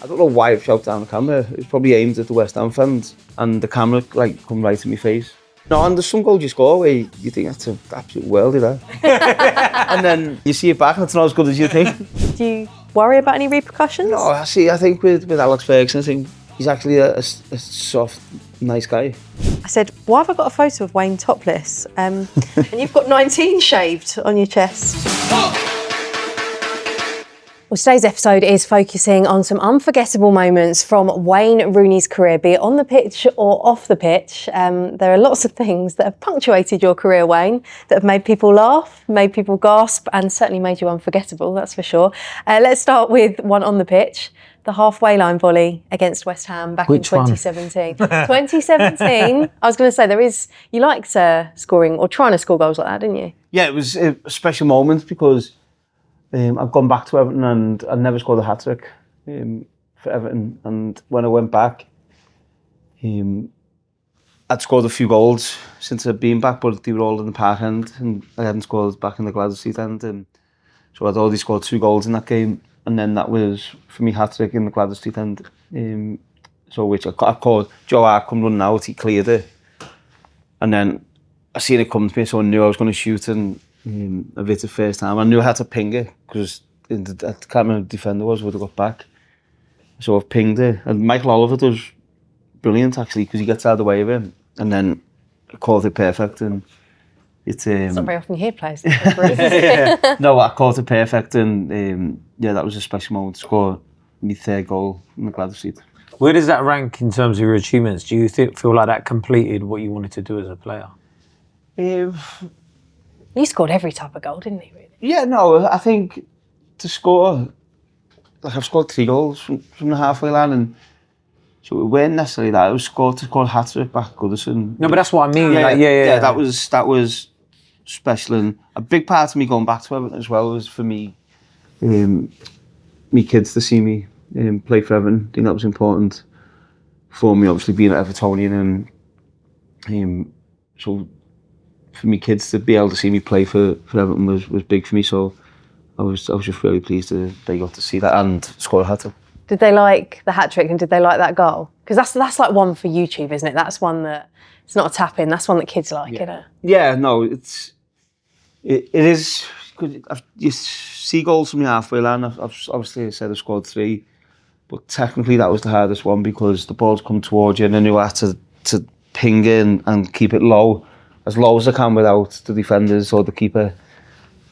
I don't know why I've shouted down the camera. It's probably aimed at the West Ham fans, and the camera like come right in my face. No, and there's some goals you score where you think that's an absolute worldie there. And then you see it back and it's not as good as you think. Do you worry about any repercussions? No, I think with Alex Ferguson, I think he's actually a soft, nice guy. I said, why have I got a photo of Wayne topless? And you've got 19 shaved on your chest. Well, today's episode is focusing on some unforgettable moments from Wayne Rooney's career, be it on the pitch or off the pitch. There are lots of things that have punctuated your career, Wayne, that have made people laugh, made people gasp, and certainly made you unforgettable, that's for sure. Let's start with one on the pitch. The halfway line volley against West Ham back in 2017. 2017, I was going to say, you liked scoring or trying to score goals like that, didn't you? Yeah, it was a special moment because I've gone back to Everton and I never scored a hat-trick for Everton. And when I went back, I'd scored a few goals since I'd been back, but they were all in the Park End and I hadn't scored back in the Gladys End. And so I'd already scored 2 goals in that game. And then that was, for me, hat-trick in the Gladys End. So which I called, Joe Hart come running out, he cleared it. And then I seen it come to me, so I knew I was going to shoot and I hit it first time. I knew I had to ping it because I can't remember who the defender was, would have got back. So I've pinged it. And Michael Oliver does brilliant actually because he gets out of the way of it. And then I called it perfect and it's not very often you hear players. No, I called it perfect and yeah, that was a special moment to score my 3rd goal in the Gladys seat. Where does that rank in terms of your achievements? Do you feel like that completed what you wanted to do as a player? You scored every type of goal, didn't you, really? Yeah, no, I think to score, like I've scored 3 goals from the halfway line and so it weren't necessarily that. It was to score a hat-trick back at Goodison. No, but that's what I mean. Yeah, that was special and a big part of me going back to Everton as well was for me, me kids to see me play for Everton. I think that was important for me, obviously being at Evertonian and so for me kids to be able to see me play for Everton was big for me. So I was just really pleased that they got to see that and score a hat-trick. Did they like the hat-trick and did they like that goal? Because that's like one for YouTube, isn't it? That's one that, it's not a tap-in, that's one that kids like, isn't it? Yeah, no, it is, you see goals from the halfway line, I've obviously said I've scored 3, but technically that was the hardest one because the ball's come towards you and then you had to ping in and keep it low as I can without the defenders or the keeper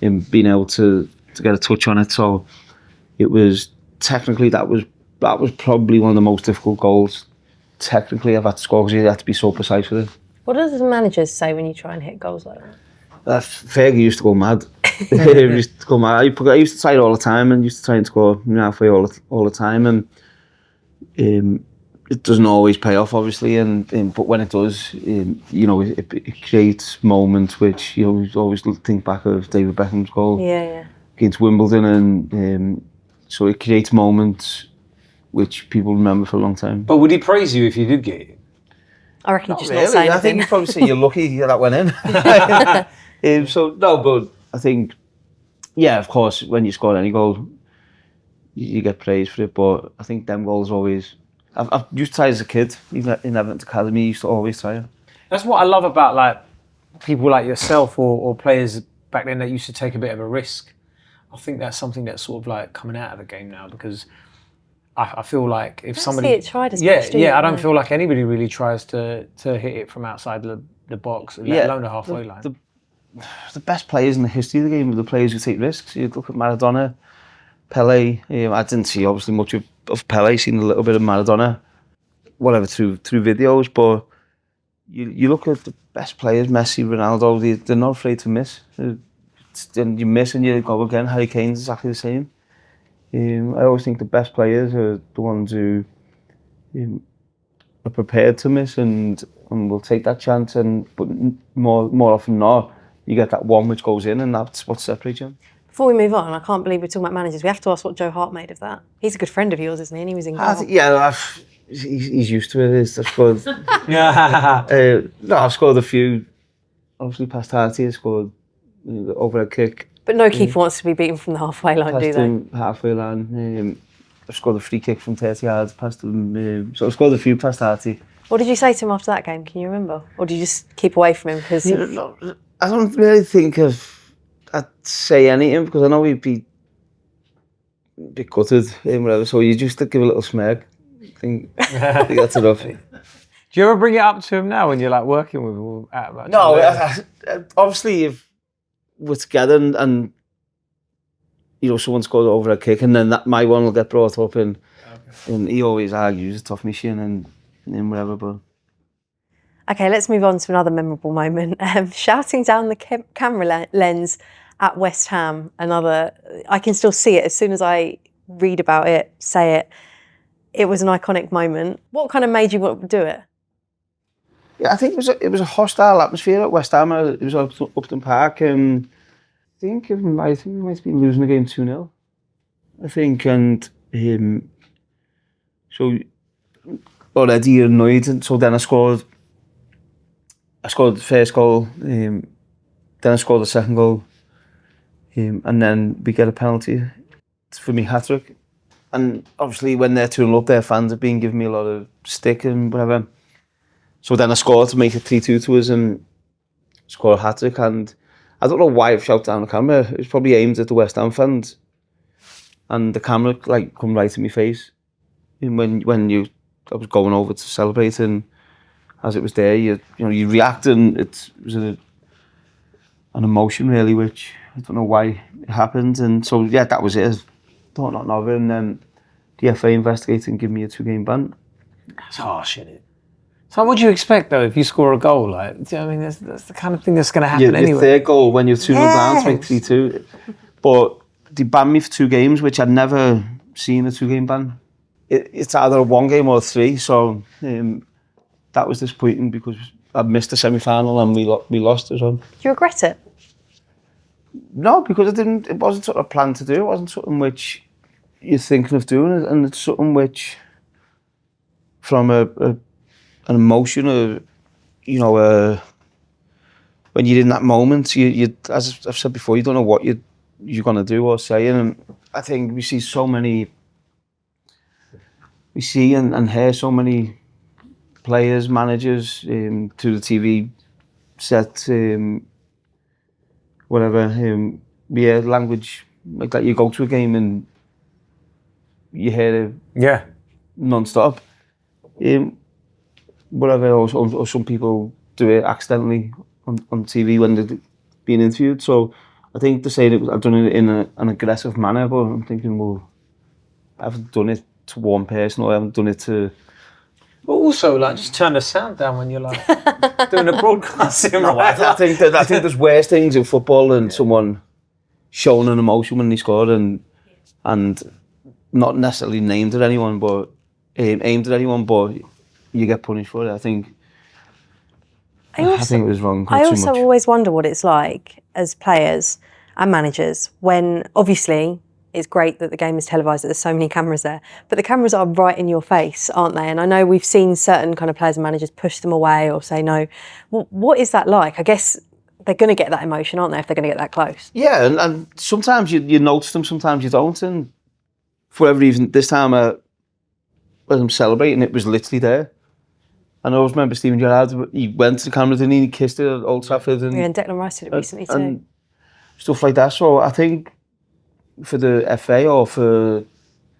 being able to get a touch on it. So it was, technically that was probably one of the most difficult goals technically I've had to score because you had to be so precise with it. What do the managers say when you try and hit goals like that? Fergie used to go mad. He used to go mad. I used to try it all the time and used to try and score halfway all the time and it doesn't always pay off obviously but when it does you know it creates moments which you always think back of David Beckham's goal against Wimbledon and so it creates moments which people remember for a long time. But would he praise you if you did get it? I reckon just not say anything. I think he'd probably say you're lucky that went in. So no, but I think yeah, of course, when you score any goal, you get praised for it. But I think them goals always. I've used to try as a kid, even in Everton Academy. I used to always try it. That's what I love about like people like yourself or players back then that used to take a bit of a risk. I think that's something that's sort of like coming out of the game now because I feel like if somebody see it tried as much, I don't feel like anybody really tries to hit it from outside the box, let alone the halfway line. The best players in the history of the game are the players who take risks. You look at Maradona, Pele. I didn't see obviously much of Pele. Seen a little bit of Maradona, whatever through videos. But you look at the best players, Messi, Ronaldo. They're not afraid to miss. And you miss and you go again. Harry Kane's exactly the same. I always think the best players are the ones who are prepared to miss and will take that chance. But more often than not, you get that one which goes in, and that's what separates you. Before we move on, I can't believe we're talking about managers. We have to ask what Joe Hart made of that. He's a good friend of yours, isn't he? And he was in goal. He's used to it. I've scored. I've scored a few. Obviously, past Harty, I scored overhead kick. But no keeper wants to be beaten from the halfway line, do they? Halfway line. I've scored a free kick from 30 yards past him. So I've scored a few past 30. What did you say to him after that game? Can you remember? Or did you just keep away from him? Because I don't really think I'd say anything because I know he'd be a bit gutted and whatever. So you just give a little smirk. I think that's enough. Do you ever bring it up to him now when you're like working with him? No, obviously if we're together and you know someone scores over a kick and then my one will get brought up and he always argues it's tough machine and whatever. But okay, let's move on to another memorable moment. Shouting down the camera lens at West Ham. I can still see it as soon as I read about it, say it. It was an iconic moment. What kind of made you want to do it? Yeah, I think it was a hostile atmosphere at West Ham. It was Upton Park. I think we might have been losing the game 2-0. I think, and so already annoyed, and so then I scored the first goal. Then I scored the second goal, and then we get a penalty for me hat-trick. And obviously when they're 2-0 up, their fans have been giving me a lot of stick and whatever. So then I scored to make it 3-2 to us and score a hat-trick. And I don't know why I've shouted down the camera. It was probably aimed at the West Ham fans. And the camera like come right in my face. And I was going over to celebrate, and as it was there, you react, and it was an emotion really, which I don't know why it happened. And so yeah, that was it. Thought nothing of it, and then the FA investigated and gave me a 2-game ban. That's harsh, isn't it? So what do you expect though if you score a goal? Like, do you know what I mean? That's the kind of thing that's going to happen anyway. Your third goal when you're 2-0 down to make 3-2. But they banned me for 2 games, which I'd never seen a 2-game ban. It's either a 1 game or a 3, so that was disappointing because I missed the semi-final and we lost as well. Do you regret it? No, because it wasn't sort of planned to do. It wasn't something which you're thinking of doing, and it's something which, from an emotion, when you're in that moment, you as I've said before, you don't know what you're gonna do or say, and I think we see and hear so many players, managers, to the TV set. Whatever, language like that. You go to a game and you hear it non-stop. Whatever, or some people do it accidentally on TV when they're being interviewed. So I think to say that I've done it in an aggressive manner, but I'm thinking, well, I haven't done it to one person, or I haven't done it to... But also, like, just turn the sound down when you're like doing a broadcasting. No, right? I think there's worse things in football than someone showing an emotion when they scored and not necessarily aimed at anyone, but you get punished for it. I think it was wrong. I also always wonder what it's like as players and managers when, obviously, it's great that the game is televised, that there's so many cameras there, but the cameras are right in your face, aren't they? And I know we've seen certain kind of players and managers push them away or say no. What is that like? I guess they're going to get that emotion, aren't they, if they're going to get that close? Yeah, and sometimes you notice them, sometimes you don't. And for whatever reason, this time when I'm celebrating, it was literally there. And I always remember Steven Gerrard, he went to the camera, didn't he? Kissed it at Old Trafford. And Declan Rice did it recently too. And stuff like that. So I think for the FA or for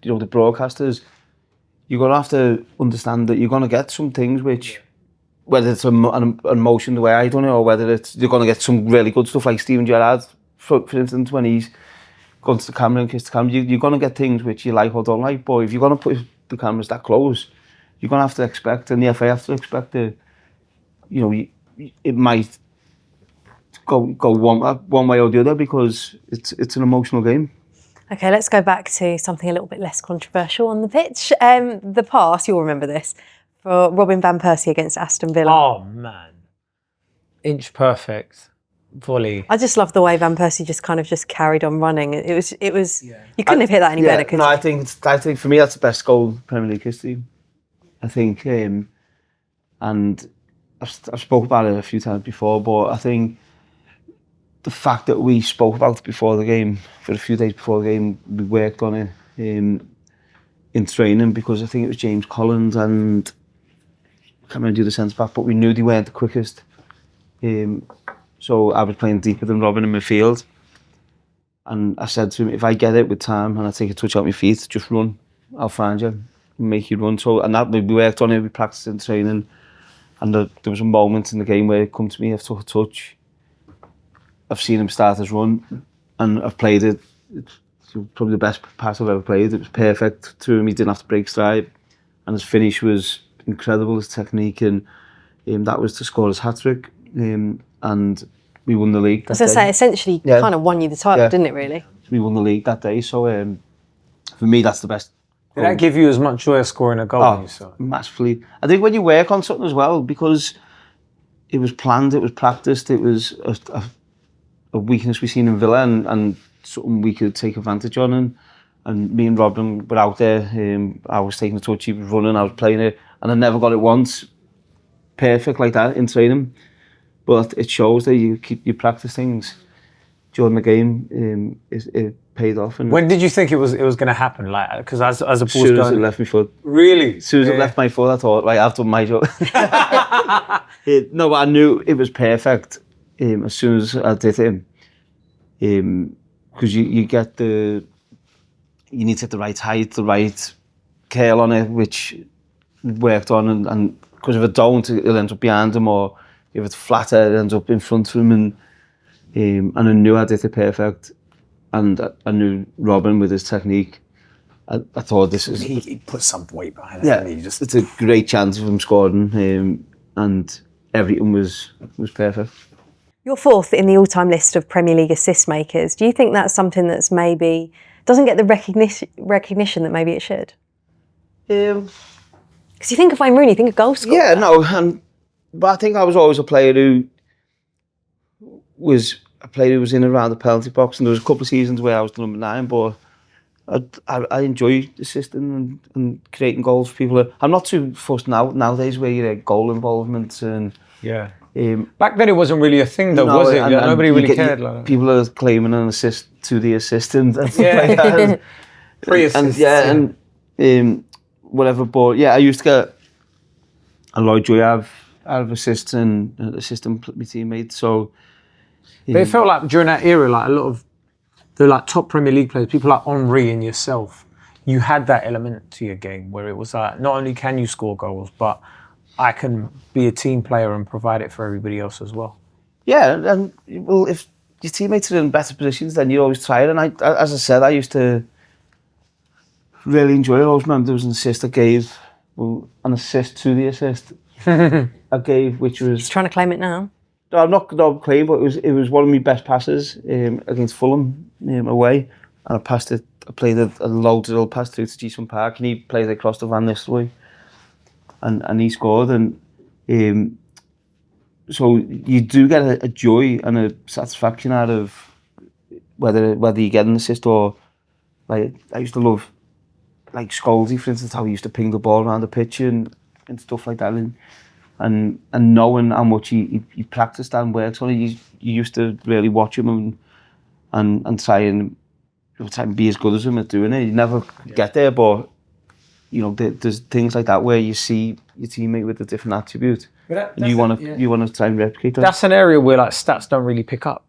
the broadcasters, you're going to have to understand that you're going to get some things which, whether it's an emotion the way I done it, or whether you're going to get some really good stuff like Steven Gerrard, for instance, when he's gone to the camera and kissed the camera, you're going to get things which you like or don't like. But if you're going to put the cameras that close, you're going to have to expect, and the FA have to expect that, it might go one way or the other because it's an emotional game. Okay, let's go back to something a little bit less controversial on the pitch. The pass, you'll remember this, for Robin van Persie against Aston Villa. Oh man, inch perfect volley. I just love the way Van Persie just carried on running. It was. You couldn't have hit that any better. Could no, you? I think for me that's the best goal in Premier League history. I think, and I've spoken about it a few times before, but I think the fact that we spoke about it before the game, for a few days before the game, we worked on it. in training because I think it was James Collins and I can't remember the centre back, but we knew they weren't the quickest. So I was playing deeper than Robin in midfield. And I said to him, if I get it with time and I take a touch out my feet, just run. I'll find you, make you run. So, and that we worked on it, we practiced in training. And there was a moment in the game where it come to me, I took a touch. I've seen him start his run and I've played it. It's probably the best pass I've ever played. It was perfect to him, he didn't have to break stride. And his finish was incredible, his technique. And that was to score his hat-trick. And we won the league. As I say, essentially kind of won you the title, didn't it, really? We won the league that day, so for me, that's the best. Did that give you as much joy as scoring a goal? You saw? Massively. I think when you work on something as well, because it was planned, it was practiced, it was a weakness we seen in Villa and something we could take advantage on. And me and Robin were out there. I was taking the touch, he was running, I was playing it, and I never got it once perfect like that in training. But it shows that you practice things during the game. It paid off. And when did you think it was going to happen? Like, because as a ball's as soon as it left my foot. Really? As soon as it left my foot, I thought, right, I've done my job. No, but I knew it was perfect as soon as I did it. Because you get you need to get the right height, the right curl on it, which worked on, and because if it don't, it'll end up behind him, or if it's flatter, it ends up in front of him. And I knew I did it perfect, and I knew Robin with his technique. I thought this is. He put some weight behind it. Yeah, it's a great chance of him scoring, and everything was perfect. You're fourth in the all-time list of Premier League assist makers. Do you think that's something that's maybe doesn't get the recognition that maybe it should? Because you think of Wayne Rooney, you think of goal scorer. Yeah, no, but I think I was always a player who was in and around the penalty box, and there was a couple of seasons where I was the number 9, but I enjoy assisting and creating goals for people. I'm not too fussed nowadays where you get goal involvement and. Yeah. Back then it wasn't really a thing though, was it? And nobody really cared. Like people are claiming an assist to the assistant. Yeah. Pre-assist. And whatever. But yeah, I used to get a lot of joy out of assists and assisting my teammates. So. But it felt like during that era, like a lot of the like top Premier League players, people like Henry and yourself, you had that element to your game where it was like not only can you score goals, but I can be a team player and provide it for everybody else as well. Yeah, and well, if your teammates are in better positions, then you always try it. And as I said, I used to really enjoy it. I always remember there was an assist I gave, an assist to the assist I gave, which was. He's trying to claim it now. No, I'm not claiming, but it was one of my best passes against Fulham away, and I played a low drill pass through to Jason Park, and he played it across the Van Nistelrooy. And he scored, and so you do get a joy and a satisfaction out of whether you get an assist or like I used to love like Scholesy, for instance, how he used to ping the ball around the pitch and stuff like that, and knowing how much he practiced and worked on it, you used to really watch him and try and be as good as him at doing it. You never get there, but. You know, there's things like that where you see your teammate with a different attribute, and you want to try and replicate that. That's an area where like stats don't really pick up,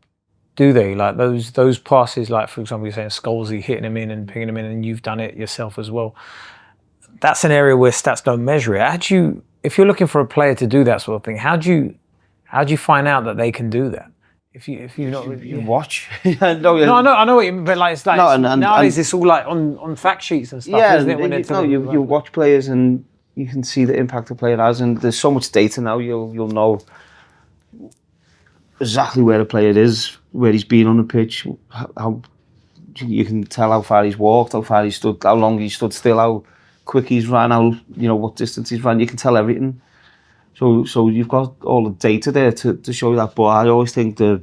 do they? Like those passes, like for example, you're saying Scholesy hitting him in and pinging him in, and you've done it yourself as well. That's an area where stats don't measure it. If you're looking for a player to do that sort of thing, how do you find out that they can do that? If you not really, you watch. I know what you mean, but like it's like nowadays it's all like on fact sheets and stuff, isn't it? You watch players and you can see the impact a player has, and there's so much data now. You'll know exactly where a player is, where he's been on the pitch, how you can tell how far he's walked, how far he stood, how long he stood still, how quick he's ran, what distance he's ran. You can tell everything. So you've got all the data there to show you that, but I always think the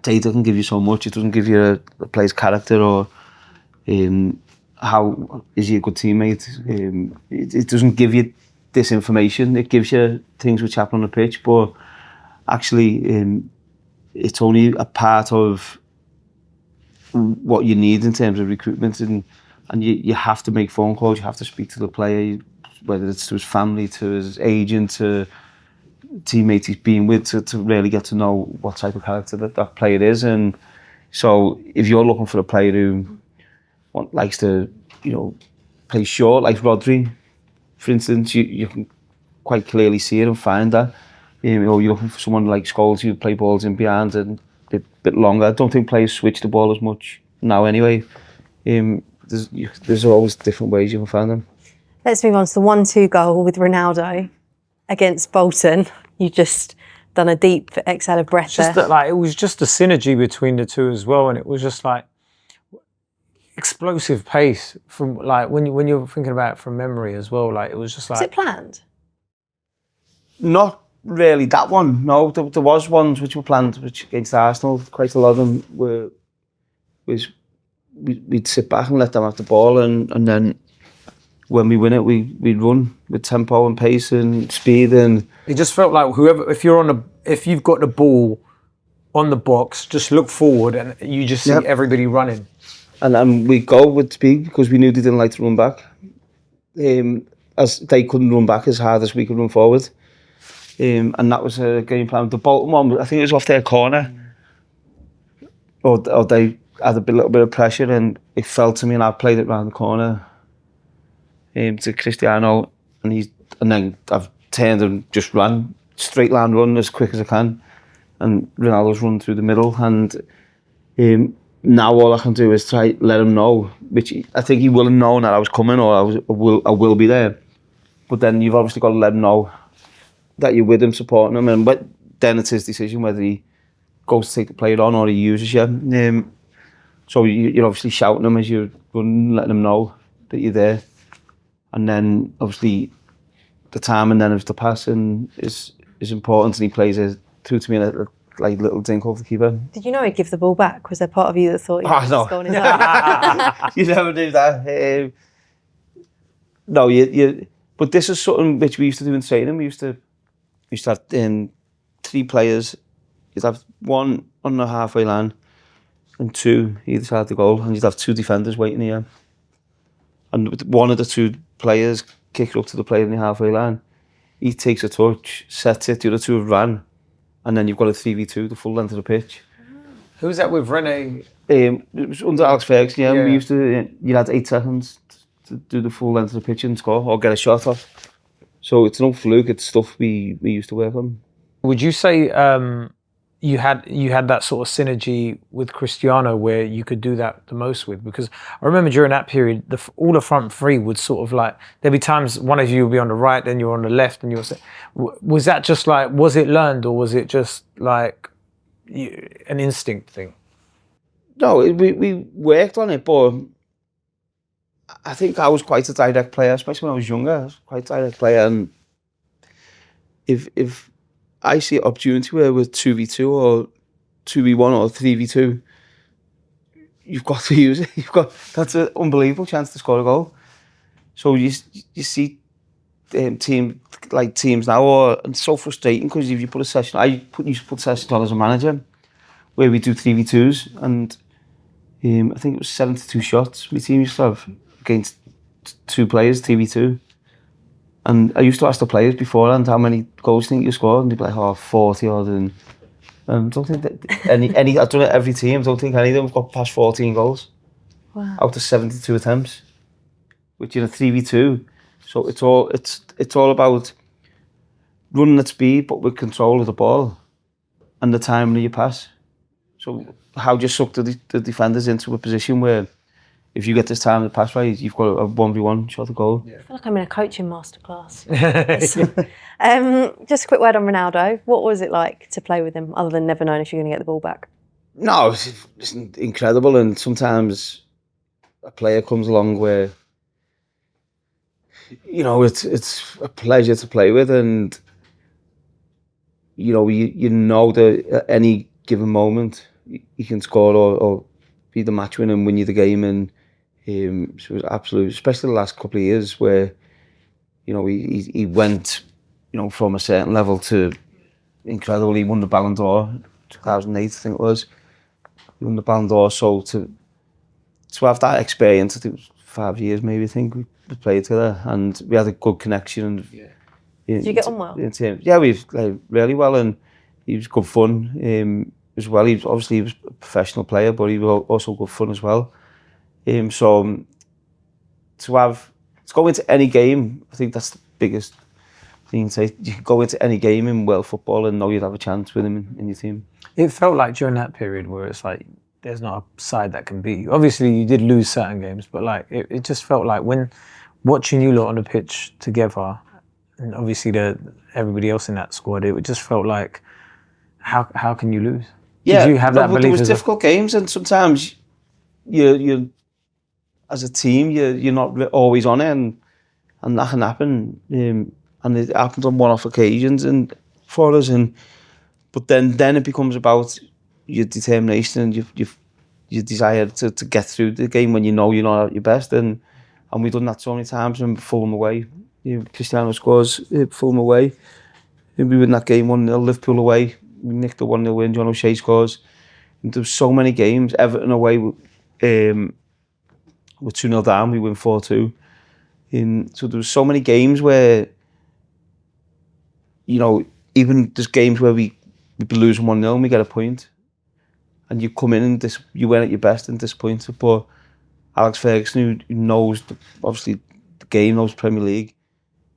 data can give you so much. It doesn't give you a player's character or how is he a good teammate. It doesn't give you this information. It gives you things which happen on the pitch, but actually it's only a part of what you need in terms of recruitment, and and you have to make phone calls, you have to speak to the player, whether it's to his family, to his agent, to teammates he's been with, to really get to know what type of character that player is. And so if you're looking for a player who likes to, play short, like Rodri, for instance, you can quite clearly see it and find that. Or you're looking for someone like Scholes who play balls in behind and a bit longer. I don't think players switch the ball as much now anyway. There's always different ways you can find them. Let's move on to the 1-2 goal with Ronaldo against Bolton. You just done a deep exhale of breath there. Just that, it was just a synergy between the two as well, and it was just like explosive pace from when you're thinking about it from memory as well. It was just like. Was it planned? Not really that one. No, there was ones which were planned, which against Arsenal, quite a lot of them we'd sit back and let them have the ball, and then when we win it, we'd run with tempo and pace and speed, and it just felt like if you've got the ball on the box, just look forward and you just see everybody running. And we go with speed because we knew they didn't like to run back. As they couldn't run back as hard as we could run forward. And that was a game plan. The Bolton one, I think it was off their corner. Or they had a little bit of pressure, and it fell to me, and I played it round the corner to Cristiano, and then I've turned and just ran, straight line run as quick as I can, and Ronaldo's run through the middle, and now all I can do is try let him know, which I think he will have known that I was coming, or I will be there. But then you've obviously got to let him know that you're with him, supporting him, but then it's his decision whether he goes to take the player on or he uses you. So you're obviously shouting him as you're running, letting him know that you're there. And then obviously the timing then of the passing is important, and he plays it through to me in a little dink off the keeper. Did you know he'd give the ball back? Was there part of you that thought he was just going his own? You never do that. No, but this is something which we used to do in training. We used to have 3 players. You'd have 1 on the halfway line and 2 either side of the goal, and you'd have 2 defenders waiting here. And one of the 2 players kick it up to the player in the halfway line. He takes a touch, sets it, the other 2 have ran, and then you've got a 3v2, the full length of the pitch. Who was that with, René? It was under Alex Ferguson, yeah. We used to, you had 8 seconds to do the full length of the pitch and score, or get a shot off. So it's no fluke, it's stuff we used to work on. Would you say you had that sort of synergy with Cristiano where you could do that the most with? Because I remember during that period, all the front 3 would sort of there'd be times one of you would be on the right, then you're on the left, and you were. Was that just was it learned, or was it just an instinct thing? No, we worked on it, but I think I was quite a direct player, especially when I was younger. I was quite a direct player, and if I see an opportunity where with 2v2 or 2v1 or 3v2, you've got to use it. That's an unbelievable chance to score a goal. So you see teams now, and it's so frustrating because if you put a session, I used to put sessions on as a manager where we do 3v2s, and I think it was 72 shots my team used to have against 2 players, 3v2. And I used to ask the players beforehand how many goals do you think you scored, and they'd be like, 40 odd. And I don't think that any I've done it every team. I don't think any of them have got past 14 goals. Wow. Out of 72 attempts, which in a 3v2. So it's all about running at speed, but with control of the ball and the timing of your pass. So how do you suck the defenders into a position where, if you get this time to pass right, you've got a 1v1 shot of goal. I feel like I'm in a coaching masterclass. Just a quick word on Ronaldo. What was it like to play with him, other than never knowing if you're going to get the ball back? No, it's incredible, and sometimes a player comes along where, it's a pleasure to play with, and you know that at any given moment you can score or be the match winner and win you the game. And so it was absolute, especially the last couple of years where he went from a certain level to incredible. He won the Ballon d'Or 2008, I think it was. He won the Ballon d'Or, so to have that experience, I think it was 5 years maybe, I think. We played together and we had a good connection. And Did you get on well? Yeah, we played really well, and he was good fun as well. He was a professional player, but he was also good fun as well. So to go into any game, I think that's the biggest thing to say. You can go into any game in world football and know you'd have a chance with him in your team. It felt like during that period where it's like there's not a side that can beat you. Obviously, you did lose certain games, but like it just felt like when watching you lot on the pitch together, and obviously everybody else in that squad, it just felt like how can you lose? Yeah, did you have that belief? There was difficult games, and sometimes you as a team you're not always on it, and that can happen. And it happens on one-off occasions and for us, but then it becomes about your determination and your desire to get through the game when you know you're not at your best, and we've done that so many times. And Fulham away, Cristiano scores, Fulham away, and we win that game 1-0. Liverpool away, we nicked the 1-0 win. John O'Shea scores. And there was so many games. Everton away, we're 2-0 down, we win 4-2. So there was so many games where, even there's games where we'd be losing 1-0 and we get a point, and you come in and you went at your best and disappointed. But Alex Ferguson, who knows obviously the game, knows Premier League,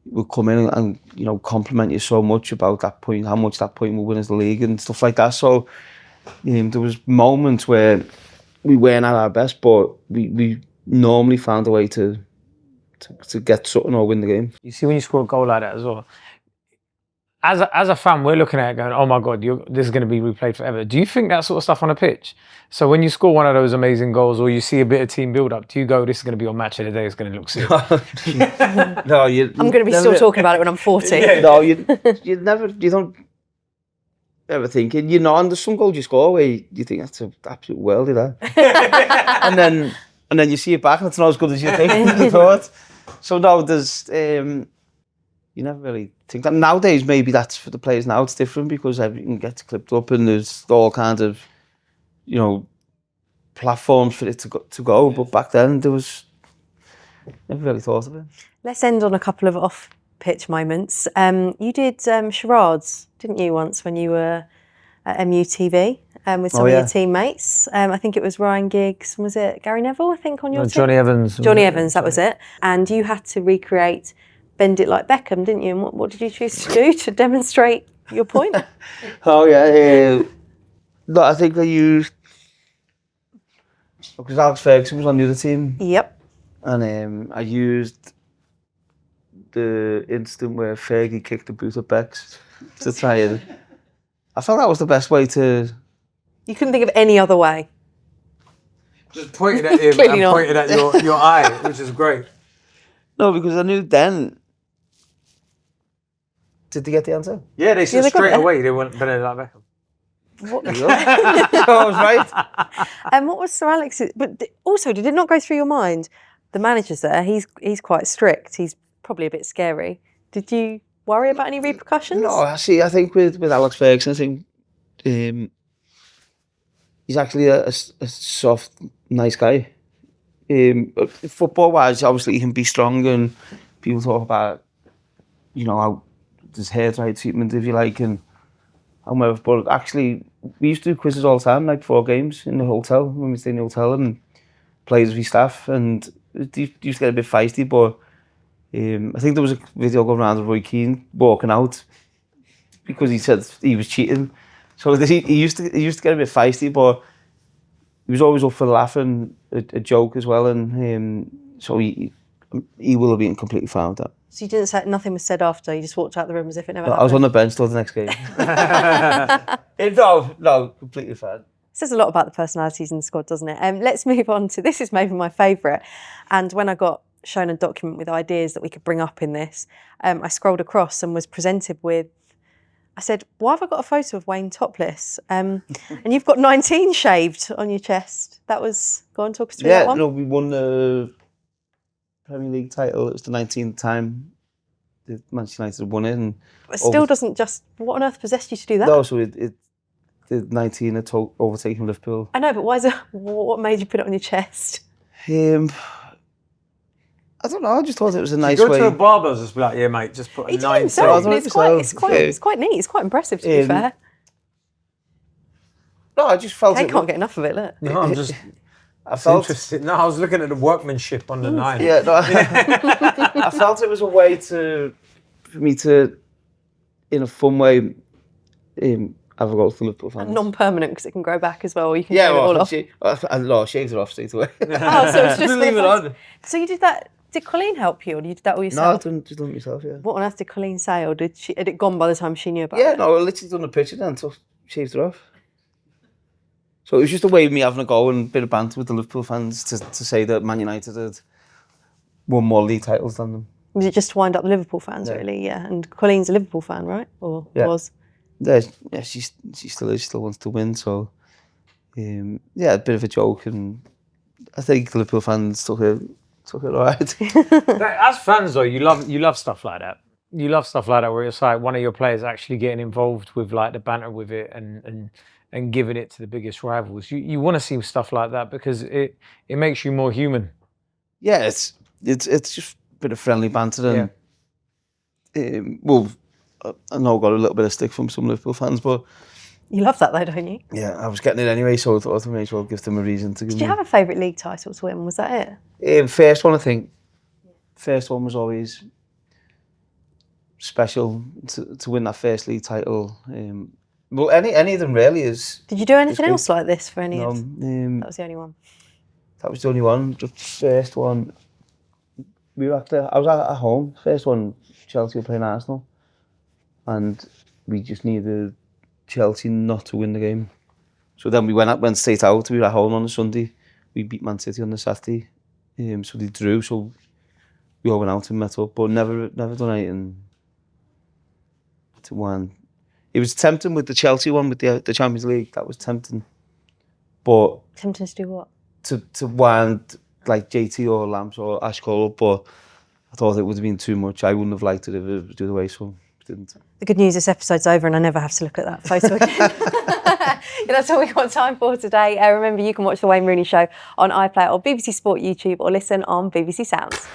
will come in and compliment you so much about that point, how much that point will win us the league and stuff like that. So there was moments where we weren't at our best, but we normally found a way to get something or win the game. You see, when you score a goal like that as well, as a fan, we're looking at it going, oh my God, this is going to be replayed forever. Do you think that sort of stuff on a pitch? So when you score one of those amazing goals or you see a bit of team build-up, do you go, this is going to be your match of the day, it's going to look sick? No, I'm going to be still talking about it when I'm 40. Yeah. No, you don't ever think, and there's some goals you score where you think that's an absolute worldie there. and then you see it back and it's not as good as you think you thought. So no, there's you never really think that. Nowadays, maybe that's for the players now, it's different because everything gets clipped up and there's all kinds of, platforms for it to go. But back then, there was, never really thought of it. Let's end on a couple of off-pitch moments. You did charades, didn't you, once when you were at MUTV with some of your teammates? I think it was Ryan Giggs, was it Gary Neville, I think, on your team? Johnny Evans. Johnny Evans, that was it. And you had to recreate Bend It Like Beckham, didn't you? And what did you choose to do to demonstrate your point? Oh, yeah. No, I think I used... Because Alex Ferguson was on the other team. Yep. And I used the instant where Fergie kicked the boot at Bex to try and... I felt that was the best way to... You couldn't think of any other way? Just pointed at him and pointed at your eye, which is great. No, because I knew then... Did they get the answer? Yeah, they said straight away they weren't better like Beckham. What? I was right. And what was Sir Alex's... But also, did it not go through your mind? The manager's there, he's quite strict, he's probably a bit scary. Did you worry about any repercussions? No, I think with Alex Ferguson, I think he's actually a soft, nice guy. Football-wise, obviously he can be strong, and people talk about, how there's hair dry treatment, if you like, and whatever. But actually, we used to do quizzes all the time, like before games in the hotel, when we stayed in the hotel, and players with staff, and it used to get a bit feisty, but I think there was a video going around of Roy Keane walking out because he said he was cheating. So he used to get a bit feisty, but he was always up for laughing, a joke as well, and so he will have been completely fine with that. So you didn't say, nothing was said after, you just walked out the room as if it never happened? I was on the bench till the next game. No, completely fine. It says a lot about the personalities in the squad, doesn't it? Let's move on to, this is maybe my favourite, and when I got shown a document with ideas that we could bring up in this, I scrolled across and was presented with, I said, why have I got a photo of Wayne topless? And you've got 19 shaved on your chest. That was, go on, talk us through that one. Yeah, we won the Premier League title. It was the 19th time the Manchester United won it. And it still doesn't just, what on earth possessed you to do that? No, so the 19 had overtaken Liverpool. I know, but why is it, what made you put it on your chest? I don't know. I just thought it was a nice Go way. to a barber, just be like, yeah, mate, just put a He did it 9. himself, So- and it's quite neat. It's quite impressive, to be fair. No, I just felt They it. can't get enough of it. Look. No, I'm just I felt. interested. No, I was looking at the workmanship on the 9. Yeah, no, I felt it was a way for me to, in a fun way, have a go to Liverpool fans. Non-permanent because it can grow back as well. Or you can Yeah, shave it all off. I shaved it off straight away. Oh, so it's just Leave the it fans. on. So you did that? Did Colleen help you, or you did that all No, I yourself? just done it myself, yeah. What on earth did Colleen say, or had it gone by the time she knew about Yeah, it? no, I literally done the picture then, so shaved it off. So it was just a way of me having a go and a bit of banter with the Liverpool fans to say that Man United had won more league titles than them. Was it just to wind up the Liverpool fans, Yeah. really? Yeah. And Colleen's a Liverpool fan, right? Or Yeah. was? Yeah, she still is, still wants to win, so yeah, a bit of a joke, and I think the Liverpool fans took it all right. As fans, though, you love stuff like that. You love stuff like that where it's like one of your players actually getting involved with like the banter with it and giving it to the biggest rivals. You want to see stuff like that because it makes you more human. Yeah, it's just a bit of friendly banter, and well, I know I got a little bit of stick from some Liverpool fans, but You love that, though, don't you? yeah, I was getting it anyway, so I thought I may as well give them a reason to give Did me. you have a favourite league title to win? Was that First one, I think. First one was always special to win that first league title. Well, any of them really is. it? Did you do anything good. else like this for any No, of? That was the only one. that was the only one. The first one, I was at home. First one, Chelsea were playing Arsenal, and we just needed Chelsea not to win the game. So then we went straight out. We were at home on the Sunday. We beat Man City on the Saturday. So they drew. So we all went out and met up, but never done anything to win. It was tempting with the Chelsea one with the Champions League. That was tempting, but Tempting to do what? to wind like JT or Lamps or Ash Cole up, but I thought it would have been too much. I wouldn't have liked it if it was the other way, so I didn't. The good news, this episode's over and I never have to look at that photo again. Yeah, that's all we've got time for today. Remember, you can watch The Wayne Rooney Show on iPlayer or BBC Sport YouTube or listen on BBC Sounds.